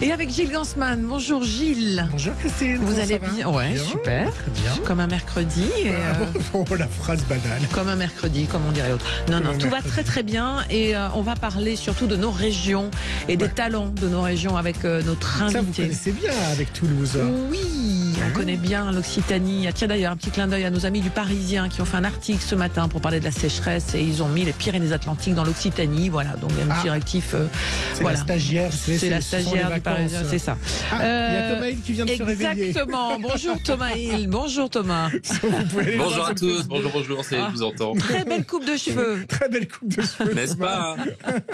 Et avec Gilles Gansman. Bonjour Gilles. Bonjour Christine. Vous allez bien? Ouais, bien, super. Très bien. Comme un mercredi. Et Oh, la phrase banale. Comme un mercredi, comme on dirait l'autre. Non, non, tout va très très bien. Et on va parler surtout de nos régions et des talents de nos régions avec notre invité. Ça, vous connaissez bien avec Toulouse. Oui, on connaît bien l'Occitanie. Tiens d'ailleurs, un petit clin d'œil à nos amis du Parisien qui ont fait un article ce matin pour parler de la sécheresse et ils ont mis les Pyrénées-Atlantiques dans l'Occitanie. Voilà, donc il y a un petit rectif. C'est voilà. la stagiaire. C'est la stagiaire du Parisien, c'est ça. Il y a Thomas Hill qui vient de se réveiller. Exactement. Bonjour Thomas Hill. Bonjour Thomas. Bonjour à tous. Bonjour, c'est je vous entends. Très belle coupe de cheveux. Très belle coupe de cheveux. N'est-ce pas?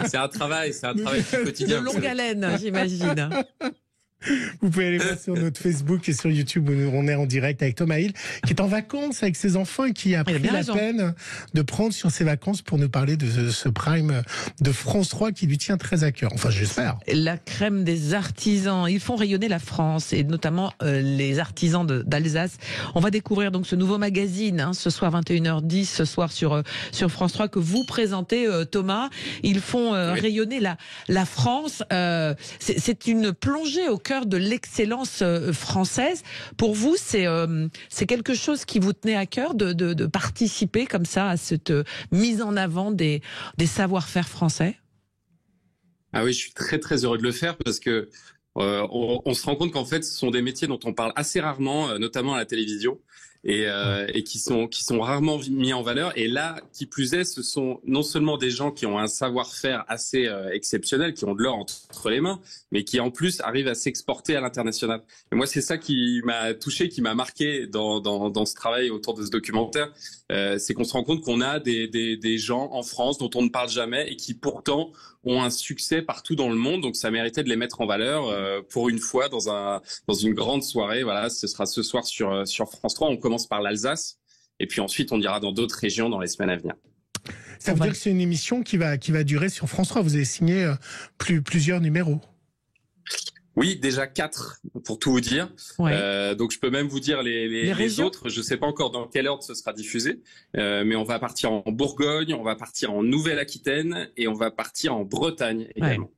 C'est un travail quotidien. De longue haleine, j'imagine. Vous pouvez aller voir sur notre Facebook et sur YouTube où on est en direct avec Thomas Hill qui est en vacances avec ses enfants et qui a pris la peine de prendre sur ses vacances pour nous parler de ce prime de France 3 qui lui tient très à cœur. Enfin, j'espère. La crème des artisans. Ils font rayonner la France et notamment les artisans d'Alsace. On va découvrir donc ce nouveau magazine ce soir 21h10, ce soir sur France 3 que vous présentez Thomas. Ils font rayonner la France. C'est une plongée au cœur de l'excellence française. Pour vous, c'est quelque chose qui vous tenait à cœur de participer comme ça à cette mise en avant des savoir-faire français? Ah oui, je suis très très heureux de le faire parce que on se rend compte qu'en fait, ce sont des métiers dont on parle assez rarement, notamment à la télévision. Et qui sont rarement mis en valeur. Et là, qui plus est, ce sont non seulement des gens qui ont un savoir-faire assez exceptionnel, qui ont de l'or entre les mains, mais qui en plus arrivent à s'exporter à l'international. Et moi, c'est ça qui m'a touché, qui m'a marqué dans ce travail autour de ce documentaire. C'est qu'on se rend compte qu'on a des gens en France dont on ne parle jamais et qui pourtant ont un succès partout dans le monde. Donc ça méritait de les mettre en valeur pour une fois dans une grande soirée. Voilà, ce sera ce soir sur France 3. On commence par l'Alsace et puis ensuite on ira dans d'autres régions dans les semaines à venir. Ça veut dire que c'est une émission qui va durer sur France 3. Vous avez signé plusieurs numéros. Oui, déjà 4 pour tout vous dire. Ouais. Donc je peux même vous dire les autres. Je sais pas encore dans quel ordre ce sera diffusé, mais on va partir en Bourgogne, on va partir en Nouvelle-Aquitaine et on va partir en Bretagne également.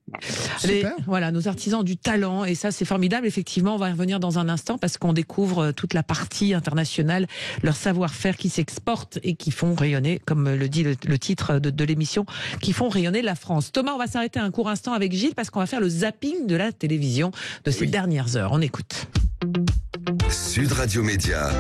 Ouais. Voilà, nos artisans du talent et ça c'est formidable. Effectivement, on va y revenir dans un instant parce qu'on découvre toute la partie internationale, leur savoir-faire qui s'exporte et qui font rayonner, comme le dit le titre de l'émission, qui font rayonner la France. Thomas, on va s'arrêter un court instant avec Gilles parce qu'on va faire le zapping de la télévision de ces dernières heures. On écoute. Sud Radio Média,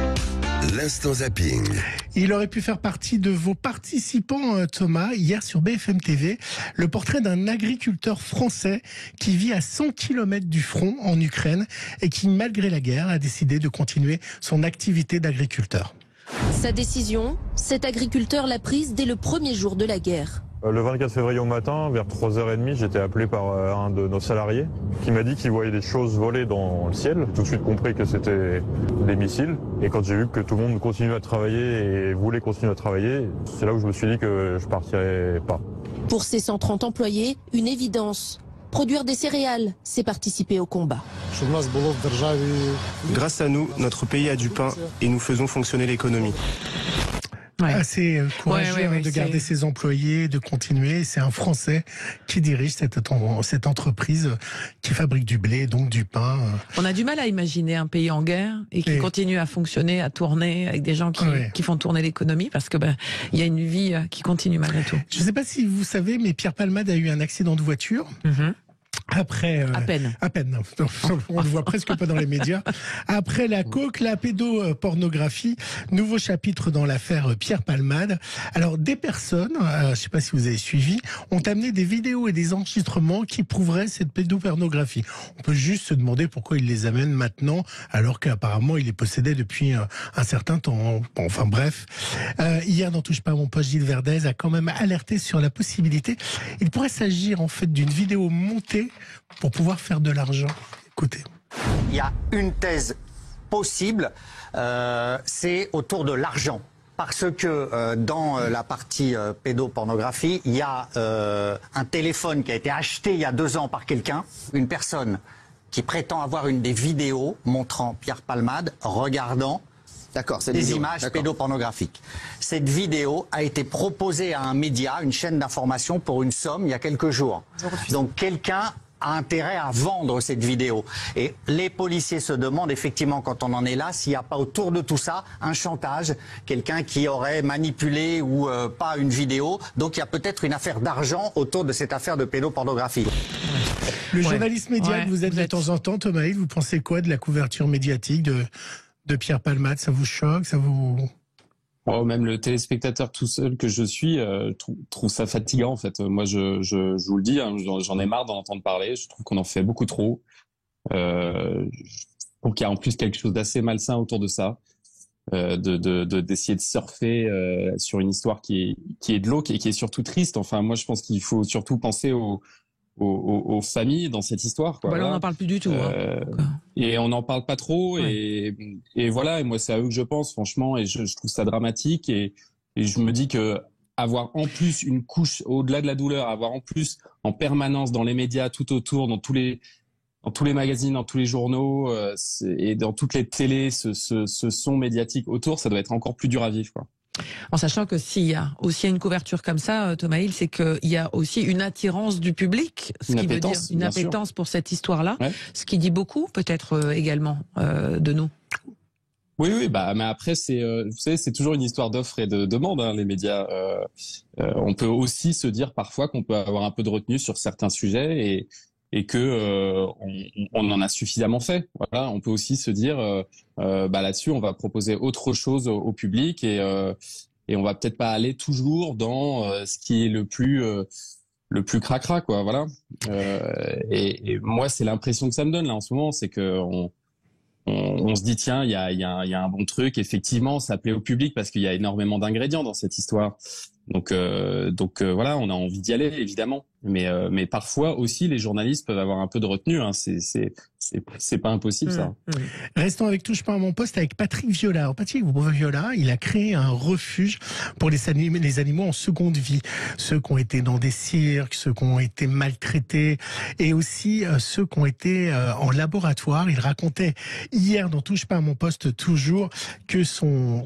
l'instant zapping. Il aurait pu faire partie de vos participants, Thomas, hier sur BFM TV, le portrait d'un agriculteur français qui vit à 100 km du front en Ukraine et qui, malgré la guerre, a décidé de continuer son activité d'agriculteur. Sa décision, cet agriculteur l'a prise dès le premier jour de la guerre. Le 24 février au matin, vers 3h30, j'étais appelé par un de nos salariés qui m'a dit qu'il voyait des choses voler dans le ciel. J'ai tout de suite compris que c'était des missiles. Et quand j'ai vu que tout le monde continuait à travailler et voulait continuer à travailler, c'est là où je me suis dit que je partirais pas. Pour ces 130 employés, une évidence. Produire des céréales, c'est participer au combat. Grâce à nous, notre pays a du pain et nous faisons fonctionner l'économie. Assez courageux de garder ses employés, de continuer. C'est un Français qui dirige cette entreprise qui fabrique du blé, donc du pain. On a du mal à imaginer un pays en guerre et qui continue à fonctionner, à tourner avec des gens qui font tourner l'économie parce que il y a une vie qui continue malgré tout. Je ne sais pas si vous savez, mais Pierre Palmade a eu un accident de voiture. Après, à peine. On le voit presque pas dans les médias. Après la coke, la pédopornographie, nouveau chapitre dans l'affaire Pierre Palmade. Alors, des personnes, je sais pas si vous avez suivi, ont amené des vidéos et des enregistrements qui prouveraient cette pédopornographie. On peut juste se demander pourquoi ils les amènent maintenant, alors qu'apparemment il les possédait depuis un certain temps. Enfin bref. Hier, dans Touche pas à mon poste, Gilles Verdez a quand même alerté sur la possibilité. Il pourrait s'agir en fait d'une vidéo montée pour pouvoir faire de l'argent. Écoutez. Il y a une thèse possible, c'est autour de l'argent. Parce que dans la partie pédopornographie, il y a un téléphone qui a été acheté il y a 2 ans par quelqu'un, une personne qui prétend avoir une des vidéos montrant Pierre Palmade regardant des images pédopornographiques. Cette vidéo a été proposée à un média, une chaîne d'information, pour une somme il y a quelques jours. Donc quelqu'un a intérêt à vendre cette vidéo. Et les policiers se demandent effectivement, quand on en est là, s'il n'y a pas autour de tout ça un chantage, quelqu'un qui aurait manipulé ou pas une vidéo. Donc il y a peut-être une affaire d'argent autour de cette affaire de pédopornographie. Le journaliste média que vous êtes de temps en temps, Thomas Hill, vous pensez quoi de la couverture médiatique de Pierre Palmade? Ça vous choque? Ça vous... Même le téléspectateur tout seul que je suis trouve ça fatigant en fait. Moi, je vous le dis, hein, j'en ai marre d'en entendre parler. Je trouve qu'on en fait beaucoup trop. Je trouve qu'il y a en plus quelque chose d'assez malsain autour de ça, d'essayer de surfer sur une histoire qui est glauque et qui est surtout triste. Enfin, moi, je pense qu'il faut surtout penser aux familles dans cette histoire, quoi. Voilà, on n'en parle plus du tout. Et on n'en parle pas trop. Ouais. Et voilà. Et moi, c'est à eux que je pense, franchement. Et je trouve ça dramatique. Et je me dis que avoir en plus une couche au-delà de la douleur, avoir en plus en permanence dans les médias, tout autour, dans tous les magazines, dans tous les journaux et dans toutes les télés, ce son médiatique autour, ça doit être encore plus dur à vivre, quoi. En sachant que s'il y a aussi une couverture comme ça, Thomas Hill, c'est qu'il y a aussi une attirance du public, ce qui veut dire une appétence pour cette histoire-là, ce qui dit beaucoup peut-être également de nous. Oui, mais après vous savez, c'est toujours une histoire d'offre et de demande, hein, les médias. On peut aussi se dire parfois qu'on peut avoir un peu de retenue sur certains sujets et que on en a suffisamment fait. Voilà, on peut aussi se dire là-dessus, on va proposer autre chose au public et on va peut-être pas aller toujours dans ce qui est le plus cracra, quoi. Voilà. Et moi, c'est l'impression que ça me donne là en ce moment, c'est que on se dit tiens, il y a un bon truc. Effectivement, ça plaît au public parce qu'il y a énormément d'ingrédients dans cette histoire. Donc voilà, on a envie d'y aller évidemment, mais parfois aussi les journalistes peuvent avoir un peu de retenue, hein. C'est pas impossible ça. Restons avec Touche pas à mon poste avec Patrick Viola. Alors, Patrick Viola, il a créé un refuge pour les animaux en seconde vie, ceux qui ont été dans des cirques, ceux qui ont été maltraités et aussi ceux qui ont été en laboratoire. Il racontait hier dans Touche pas à mon poste toujours que son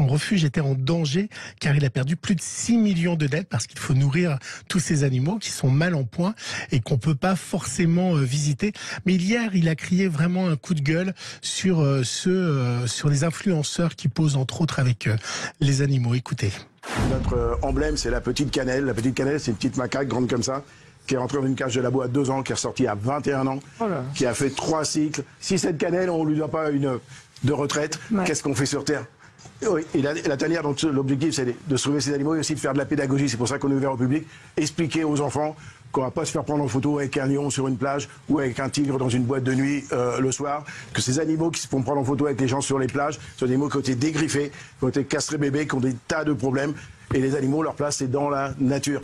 refuge était en danger car il a perdu plus de 6 millions de dettes parce qu'il faut nourrir tous ces animaux qui sont mal en point et qu'on peut pas forcément visiter. Mais hier, il a crié vraiment un coup de gueule sur sur les influenceurs qui posent entre autres avec les animaux. Écoutez. Notre emblème, c'est la petite cannelle. La petite cannelle, c'est une petite macaque grande comme ça, qui est rentrée dans une cage de labo à 2 ans, qui est ressortie à 21 ans, qui a fait 3 cycles. Si cette cannelle, on lui doit pas une de retraite, qu'est-ce qu'on fait sur Terre? Oui, et la tanière, donc l'objectif, c'est de sauver ces animaux et aussi de faire de la pédagogie. C'est pour ça qu'on est ouvert au public, expliquer aux enfants qu'on va pas se faire prendre en photo avec un lion sur une plage ou avec un tigre dans une boîte de nuit le soir, que ces animaux qui se font prendre en photo avec les gens sur les plages sont des animaux qui ont été dégriffés, qui ont été castrés bébés, qui ont des tas de problèmes, et les animaux, leur place, c'est dans la nature.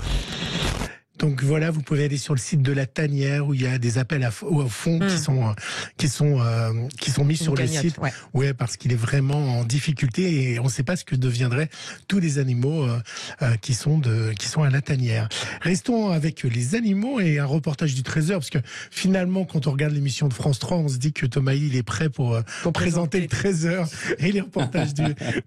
Donc voilà, vous pouvez aller sur le site de la tanière où il y a des appels au fond qui sont mis sur le site. Ouais, parce qu'il est vraiment en difficulté et on ne sait pas ce que deviendraient tous les animaux qui sont à la tanière. Restons avec les animaux et un reportage du Trésor parce que finalement, quand on regarde l'émission de France 3, on se dit que Thomas Hill est prêt pour présenter le Trésor et les reportages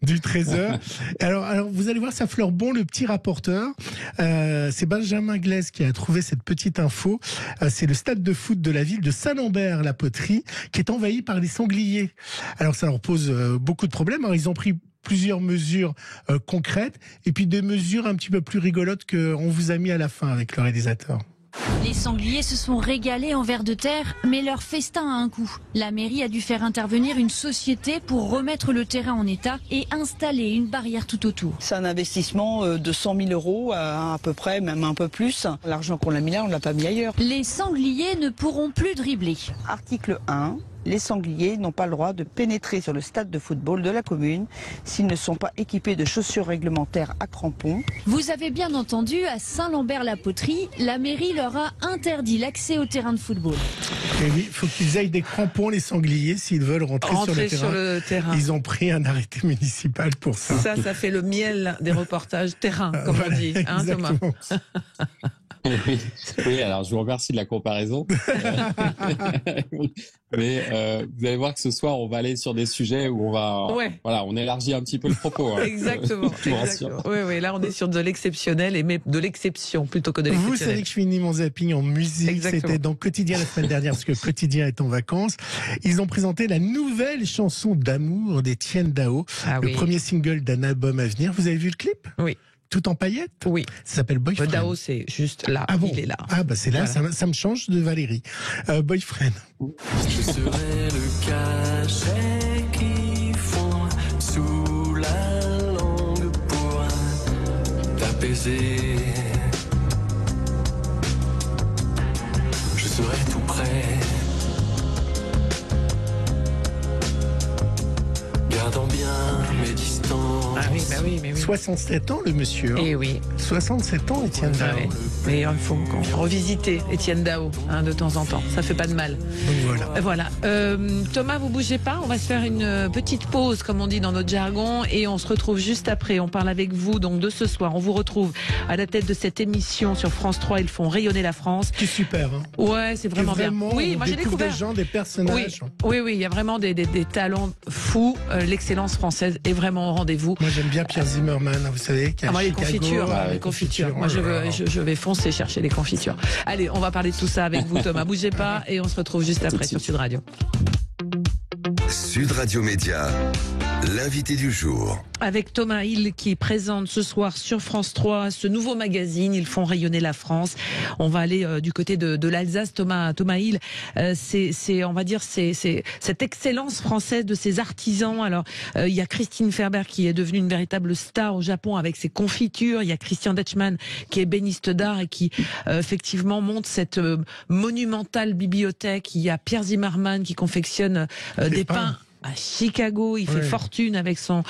du Trésor. Alors vous allez voir, ça fleure bon le petit rapporteur. C'est Benjamin Glaise qui a trouvé cette petite info. C'est le stade de foot de la ville de Saint-Lambert-la-Poterie qui est envahi par les sangliers. Alors ça leur pose beaucoup de problèmes. Alors, ils ont pris plusieurs mesures concrètes et puis des mesures un petit peu plus rigolotes qu'on vous a mis à la fin avec le réalisateur. Les sangliers se sont régalés en vers de terre, mais leur festin a un coût. La mairie a dû faire intervenir une société pour remettre le terrain en état et installer une barrière tout autour. C'est un investissement de 100 000 euros à peu près, même un peu plus. L'argent qu'on a mis là, on ne l'a pas mis ailleurs. Les sangliers ne pourront plus dribbler. Article 1. Les sangliers n'ont pas le droit de pénétrer sur le stade de football de la commune s'ils ne sont pas équipés de chaussures réglementaires à crampons. Vous avez bien entendu, à Saint-Lambert-la-Poterie, la mairie leur a interdit l'accès au terrain de football. Et oui, il faut qu'ils aillent des crampons, les sangliers, s'ils veulent rentrer sur le terrain. Ils ont pris un arrêté municipal pour ça. Ça fait le miel des reportages terrain, comme on dit, hein, Thomas. Oui, alors je vous remercie de la comparaison. Mais vous allez voir que ce soir, on va aller sur des sujets où on élargit un petit peu le propos. Hein. Exactement. Oui, là on est sur de l'exceptionnel et même de l'exception plutôt que de l'exceptionnel. Vous savez que je finis mon zapping en musique. C'était dans Quotidien la semaine dernière parce que Quotidien est en vacances. Ils ont présenté la nouvelle chanson d'amour d'Étienne Dao, le premier single d'un album à venir. Vous avez vu le clip? Oui. Tout en paillettes? Oui. Ça s'appelle Boyfriend. Dao, c'est juste là. Ah bon? Il est là. Ah bah c'est là, voilà. ça me change de Valérie. Boyfriend. Je serai le cachet qui fond sous la langue pour t'apaiser. Je serai tout près. Gardant bien mes distances. Ah oui, bah oui, mais oui. 67 ans le monsieur. Eh oui. 67 ans Étienne Dao. Mais il faut revisiter Étienne Dao de temps en temps. Ça fait pas de mal. Donc voilà. Thomas, vous bougez pas. On va se faire une petite pause, comme on dit dans notre jargon, et on se retrouve juste après. On parle avec vous donc de ce soir. On vous retrouve à la tête de cette émission sur France 3. Ils font rayonner la France. C'est super. Hein. Ouais, c'est vraiment bien. Oui, moi j'ai découvert des gens, des personnages. Oui, il y a vraiment des talents fous. L'excellence française est vraiment au rendez-vous. Moi j'aime bien Pierre Zimmermann, vous savez, qui a les confitures. Moi je vais foncer chercher les confitures. Allez, on va parler de tout ça avec vous Thomas. Bougez pas et on se retrouve juste après sur Sud Radio. Sud Radio Média, l'invité du jour. Avec Thomas Hill qui présente ce soir sur France 3 ce nouveau magazine. Ils font rayonner la France. On va aller du côté de l'Alsace. Thomas Hill, c'est on va dire c'est cette excellence française de ces artisans. Alors il y a Christine Ferber qui est devenue une véritable star au Japon avec ses confitures. Il y a Christian Dutchman qui est béniste d'art et qui effectivement monte cette monumentale bibliothèque. Il y a Pierre Zimmermann qui confectionne des pains à Chicago, il fait fortune avec son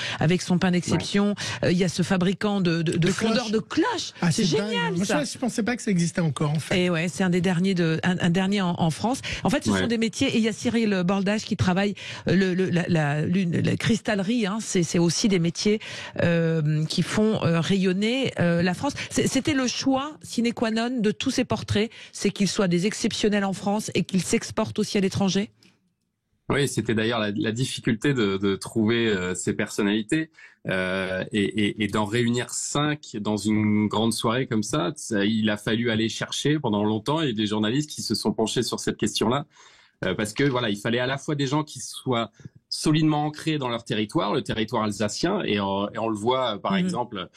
pain d'exception. Il y a ce fabricant de fondeurs de cloches. C'est génial. Moi, je pensais pas que ça existait encore en fait. Et ouais, c'est un des derniers un dernier en France. En fait, ce sont des métiers. Et il y a Cyril Bordage qui travaille la cristallerie. Hein, c'est aussi des métiers qui font rayonner la France. C'était le choix sine qua non de tous ces portraits, c'est qu'ils soient des exceptionnels en France et qu'ils s'exportent aussi à l'étranger. Oui, c'était d'ailleurs la difficulté de trouver ces personnalités et d'en réunir 5 dans une grande soirée comme ça. Il a fallu aller chercher pendant longtemps et des journalistes qui se sont penchés sur cette question-là parce que voilà, il fallait à la fois des gens qui soient solidement ancrés dans leur territoire, le territoire alsacien, et on le voit par exemple.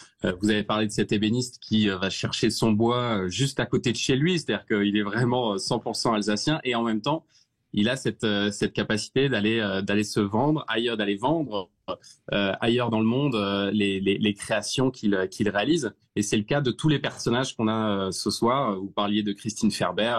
Vous avez parlé de cet ébéniste qui va chercher son bois juste à côté de chez lui, c'est-à-dire qu'il est vraiment 100% alsacien et en même temps il a cette capacité d'aller se vendre ailleurs, d'aller vendre ailleurs dans le monde les créations qu'il réalise. Et c'est le cas de tous les personnages qu'on a ce soir. Vous parliez de Christine Ferber,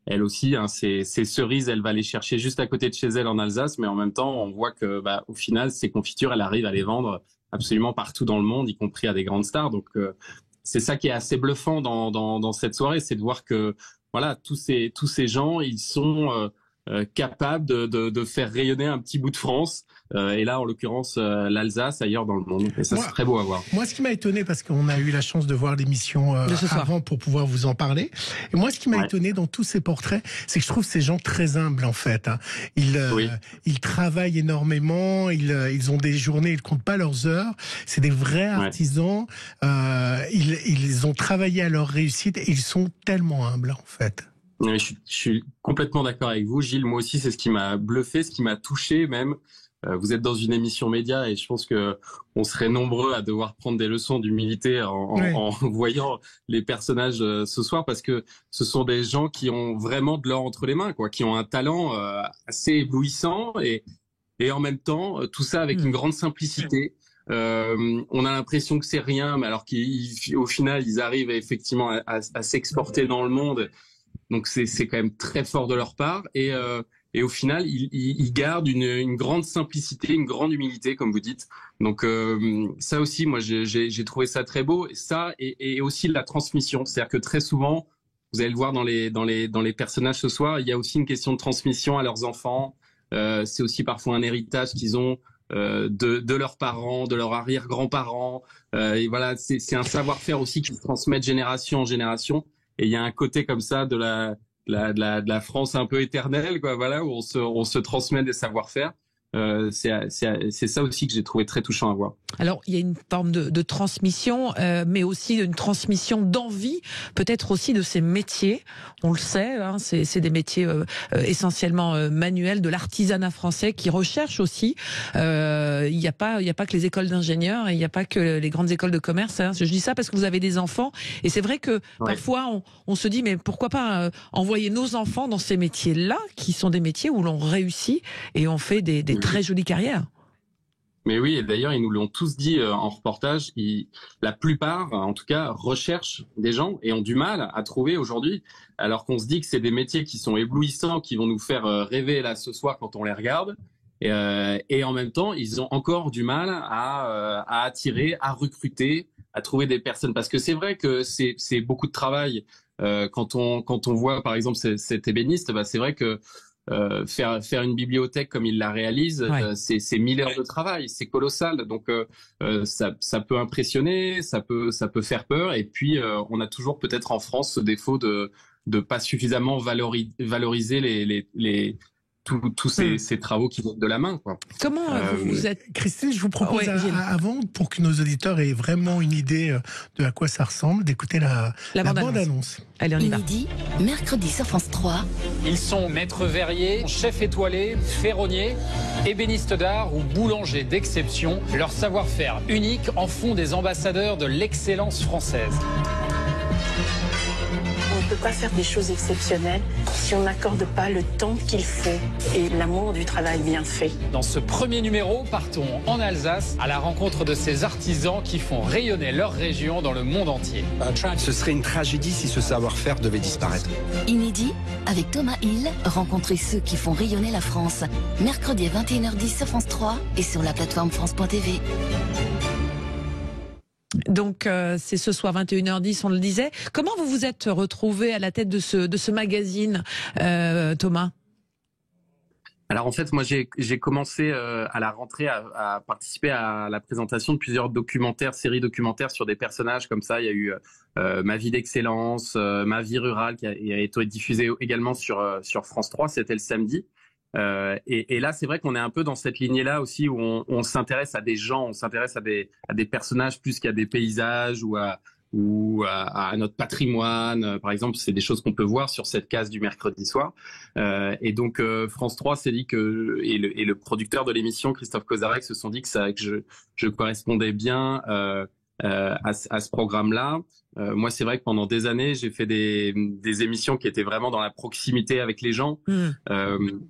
elle aussi, hein, ses cerises, elle va les chercher juste à côté de chez elle en Alsace, mais en même temps, on voit que au final, ces confitures, elle arrive à les vendre absolument partout dans le monde, y compris à des grandes stars. Donc c'est ça qui est assez bluffant dans cette soirée, c'est de voir que voilà, tous ces gens, ils sont capable de faire rayonner un petit bout de France et là en l'occurrence l'Alsace ailleurs dans le monde et ça c'est très beau à voir. Moi ce qui m'a étonné parce qu'on a eu la chance de voir l'émission avant pour pouvoir vous en parler et moi ce qui m'a étonné dans tous ces portraits c'est que je trouve ces gens très humbles en fait hein. Ils travaillent énormément, ils ont des journées, ils comptent pas leurs heures, c'est des vrais artisans, ils ont travaillé à leur réussite et ils sont tellement humbles en fait. Je suis complètement d'accord avec vous, Gilles. Moi aussi, c'est ce qui m'a bluffé, ce qui m'a touché même. Vous êtes dans une émission média et je pense que on serait nombreux à devoir prendre des leçons d'humilité en voyant les personnages ce soir parce que ce sont des gens qui ont vraiment de l'or entre les mains, quoi, qui ont un talent assez éblouissant et en même temps tout ça avec une grande simplicité. On a l'impression que c'est rien, mais alors qu'au final ils arrivent effectivement à s'exporter dans le monde. Donc c'est quand même très fort de leur part et au final ils gardent une grande simplicité, une grande humilité comme vous dites. Donc ça aussi moi j'ai trouvé ça très beau et ça et aussi la transmission, c'est-à-dire que très souvent vous allez le voir dans les personnages ce soir, il y a aussi une question de transmission à leurs enfants. C'est aussi parfois un héritage qu'ils ont de leurs parents, de leurs arrière-grands-parents et voilà c'est un savoir-faire aussi qui se transmet de génération en génération. il y a un côté comme ça de la France un peu éternelle, quoi, voilà, où on se transmet des savoir-faire. C'est ça aussi que j'ai trouvé très touchant à voir. Alors, il y a une forme de transmission, mais aussi une transmission d'envie, peut-être aussi de ces métiers. On le sait, hein, c'est des métiers essentiellement manuels, de l'artisanat français qui recherche aussi. Il n'y a pas que les écoles d'ingénieurs, et il n'y a pas que les grandes écoles de commerce. Hein. Je dis ça parce que vous avez des enfants, et c'est vrai que parfois on se dit, mais pourquoi pas envoyer nos enfants dans ces métiers-là, qui sont des métiers où l'on réussit et on fait des très jolie carrière. Mais oui, et d'ailleurs, ils nous l'ont tous dit en reportage. La plupart, en tout cas, recherchent des gens et ont du mal à trouver aujourd'hui, alors qu'on se dit que c'est des métiers qui sont éblouissants, qui vont nous faire rêver là ce soir quand on les regarde. Et en même temps, ils ont encore du mal à attirer, à recruter, à trouver des personnes. Parce que c'est vrai que c'est beaucoup de travail. Quand on voit, par exemple, cet ébéniste, c'est vrai que faire une bibliothèque comme il la réalise, c'est 1000 heures de travail, c'est colossal. Donc ça peut impressionner, ça peut faire peur. Et puis on a toujours peut-être en France ce défaut de pas suffisamment valoriser tous ces travaux qui viennent de la main, quoi. Comment vous êtes... Christine, je vous propose avant, pour que nos auditeurs aient vraiment une idée de à quoi ça ressemble, d'écouter la bande-annonce. Allez, on y va. Midi, mercredi sur France 3. Ils sont maîtres verriers, chefs étoilés, ferronniers, ébénistes d'art ou boulangers d'exception. Leur savoir-faire unique en font des ambassadeurs de l'excellence française. On ne peut pas faire des choses exceptionnelles si on n'accorde pas le temps qu'il faut et l'amour du travail bien fait. Dans ce premier numéro, partons en Alsace à la rencontre de ces artisans qui font rayonner leur région dans le monde entier. Ce serait une tragédie si ce savoir-faire devait disparaître. Inédit, avec Thomas Hill, rencontrez ceux qui font rayonner la France. Mercredi à 21h10 sur France 3 et sur la plateforme France.tv. Donc c'est ce soir 21h10, on le disait. Comment vous vous êtes retrouvé à la tête de ce magazine, Thomas ? Alors en fait, moi j'ai commencé à la rentrée à participer à la présentation de plusieurs séries documentaires sur des personnages comme ça. Il y a eu Ma vie d'excellence, Ma vie rurale qui a été diffusée également sur France 3, c'était le samedi. Et là, c'est vrai qu'on est un peu dans cette lignée-là aussi où on s'intéresse à des gens, on s'intéresse à des personnages plus qu'à des paysages ou à notre patrimoine. Par exemple, c'est des choses qu'on peut voir sur cette case du mercredi soir. Et donc, France 3 s'est dit et le producteur de l'émission, Christophe Kozarek, se sont dit que je correspondais bien à ce programme-là. Moi, c'est vrai que pendant des années, j'ai fait des émissions qui étaient vraiment dans la proximité avec les gens.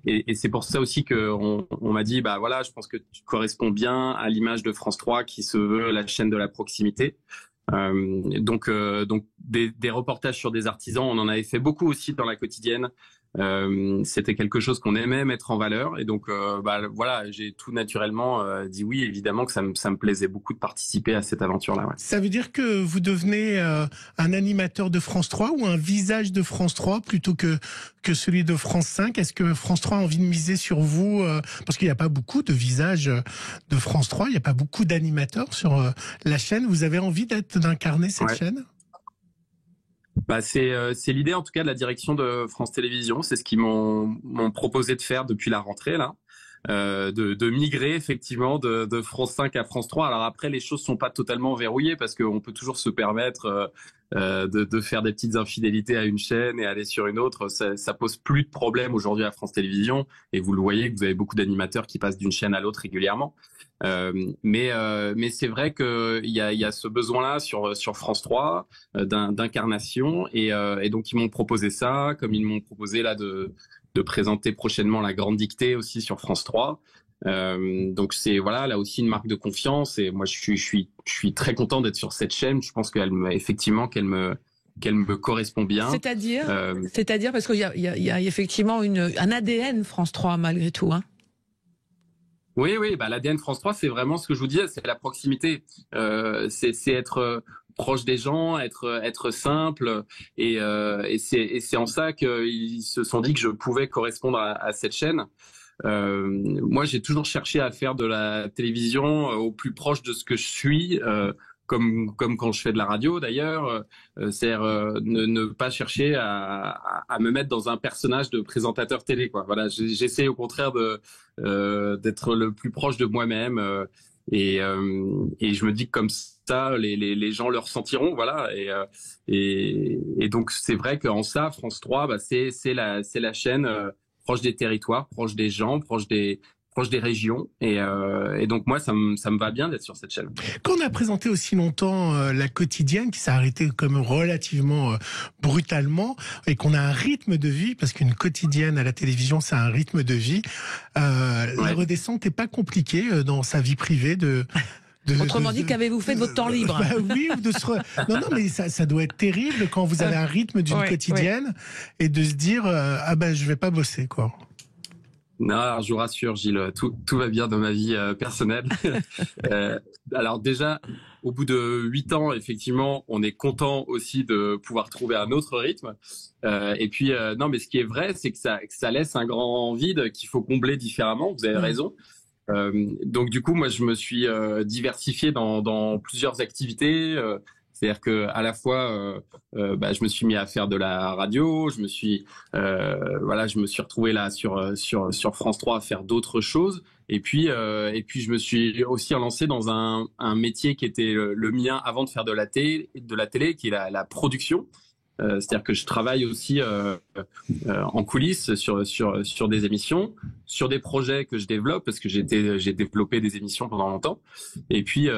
Et c'est pour ça aussi qu'on m'a dit, bah voilà, je pense que tu corresponds bien à l'image de France 3 qui se veut la chaîne de la proximité. Donc des reportages sur des artisans, on en avait fait beaucoup aussi dans la quotidienne. C'était quelque chose qu'on aimait mettre en valeur et donc voilà, j'ai tout naturellement dit oui, évidemment que ça me plaisait beaucoup de participer à cette aventure-là. Ouais. Ça veut dire que vous devenez un animateur de France 3 ou un visage de France 3 plutôt que celui de France 5. Est-ce que France 3 a envie de miser sur vous parce qu'il n'y a pas beaucoup de visages de France 3, il n'y a pas beaucoup d'animateurs sur la chaîne. Vous avez envie d'incarner cette chaîne ? C'est l'idée en tout cas de la direction de France Télévisions, c'est ce qu'ils m'ont proposé de faire depuis la rentrée là, de migrer effectivement de France 5 à France 3. Alors après les choses sont pas totalement verrouillées parce qu'on peut toujours se permettre de faire des petites infidélités à une chaîne et aller sur une autre. Ça pose plus de problème aujourd'hui à France Télévisions et vous le voyez que vous avez beaucoup d'animateurs qui passent d'une chaîne à l'autre régulièrement. Mais c'est vrai qu'il y a ce besoin-là sur France 3 d'incarnation et donc ils m'ont proposé ça, comme ils m'ont proposé là de présenter prochainement La Grande Dictée aussi sur France 3. Donc c'est voilà là aussi une marque de confiance et moi je suis très content d'être sur cette chaîne. Je pense qu'elle me correspond bien. C'est-à-dire parce qu'il y a effectivement un ADN France 3 malgré tout, hein. Oui, l'ADN France 3, c'est vraiment ce que je vous disais, c'est la proximité. C'est être proche des gens, être simple, et c'est en ça qu'ils se sont dit que je pouvais correspondre à cette chaîne. Moi, j'ai toujours cherché à faire de la télévision au plus proche de ce que je suis. comme quand je fais de la radio d'ailleurs, c'est-à-dire ne pas chercher à me mettre dans un personnage de présentateur télé, quoi. Voilà, j'essaie au contraire d'être le plus proche de moi-même, et je me dis que comme ça, les gens le ressentiront, voilà. Et donc c'est vrai qu'en ça, France 3, bah, c'est la chaîne proche des territoires, proche des gens, proche des régions, et donc moi ça me va bien d'être sur cette chaîne. Quand on a présenté aussi longtemps la quotidienne, qui s'est arrêtée comme relativement brutalement, et qu'on a un rythme de vie, parce qu'une quotidienne à la télévision c'est un rythme de vie, la redescente n'est pas compliquée dans sa vie privée Autrement dit, qu'avez-vous fait de votre temps libre? Oui, non, mais ça doit être terrible quand vous avez un rythme d'une quotidienne et de se dire je vais pas bosser, quoi. Non, alors je vous rassure, Gilles, tout va bien dans ma vie personnelle. Alors déjà, au bout de 8 ans, effectivement, on est content aussi de pouvoir trouver un autre rythme. Et puis, non, mais ce qui est vrai, c'est que ça laisse un grand vide qu'il faut combler différemment. Vous avez raison. Donc du coup, moi, je me suis diversifié dans plusieurs activités. C'est-à-dire que à la fois, je me suis mis à faire de la radio, je me suis retrouvé là sur France 3 à faire d'autres choses. Et puis je me suis aussi lancé dans un métier qui était le mien avant de faire de la télé, qui est la production. C'est-à-dire que je travaille aussi en coulisses sur des émissions, sur des projets que je développe, parce que j'ai développé des émissions pendant longtemps, et puis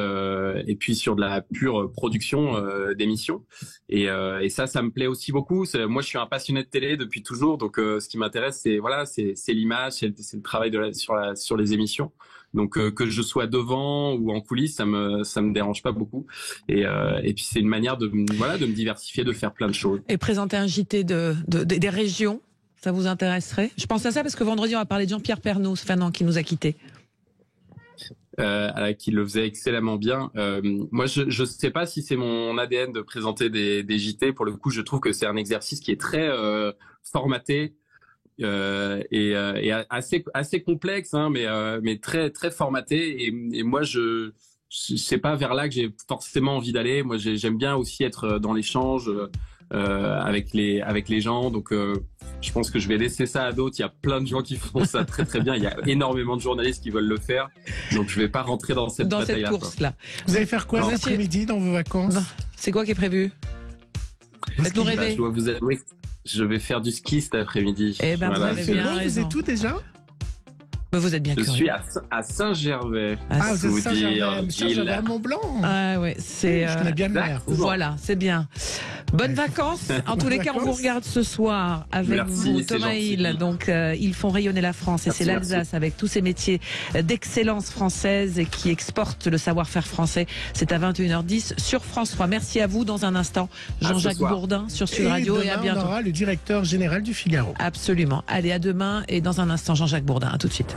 sur de la pure production d'émissions, et ça me plaît aussi beaucoup. Moi, je suis un passionné de télé depuis toujours, donc ce qui m'intéresse, c'est l'image, c'est le travail sur les émissions. Donc que je sois devant ou en coulisses, ça me dérange pas beaucoup. Et puis c'est une manière de me diversifier, de faire plein de choses. Et présenter un JT des régions, ça vous intéresserait? Je pense à ça parce que vendredi on va parler de Jean-Pierre Pernaut, qui nous a quittés. Qui le faisait excellemment bien. Moi, je sais pas si c'est mon ADN de présenter des JT. Pour le coup, je trouve que c'est un exercice qui est très formaté. Et assez complexe, hein, mais très très formaté, et moi je sais pas vers là que j'ai forcément envie d'aller. Moi j'aime bien aussi être dans l'échange avec les gens, donc je pense que je vais laisser ça à d'autres. Il y a plein de gens qui font ça très très bien, il y a énormément de journalistes qui veulent le faire, donc je vais pas rentrer dans cette course là. Vous allez faire quoi cet après-midi dans vos vacances? C'est quoi qui est prévu? Faites-nous rêver. Je dois vous avouer, je vais faire du ski cet après-midi. Eh ben, voilà. Vous êtes où déjà? Vous êtes bien curieux. Je suis à Saint-Gervais. Vous êtes Saint-Gervais, Mont-Blanc. Ah ouais, je connais bien le maire. Voilà, c'est bien. Bonnes vacances. En tous les cas, on vous regarde ce soir avec vous, Thomas Hill. Donc, ils font rayonner la France, et c'est l'Alsace avec tous ces métiers d'excellence française qui exportent le savoir-faire français. C'est à 21h10 sur France 3. Merci à vous. Dans un instant, Jean-Jacques Bourdin sur Sud Radio, et à bientôt. On aura le directeur général du Figaro. Absolument. Allez, à demain, et dans un instant, Jean-Jacques Bourdin. À tout de suite.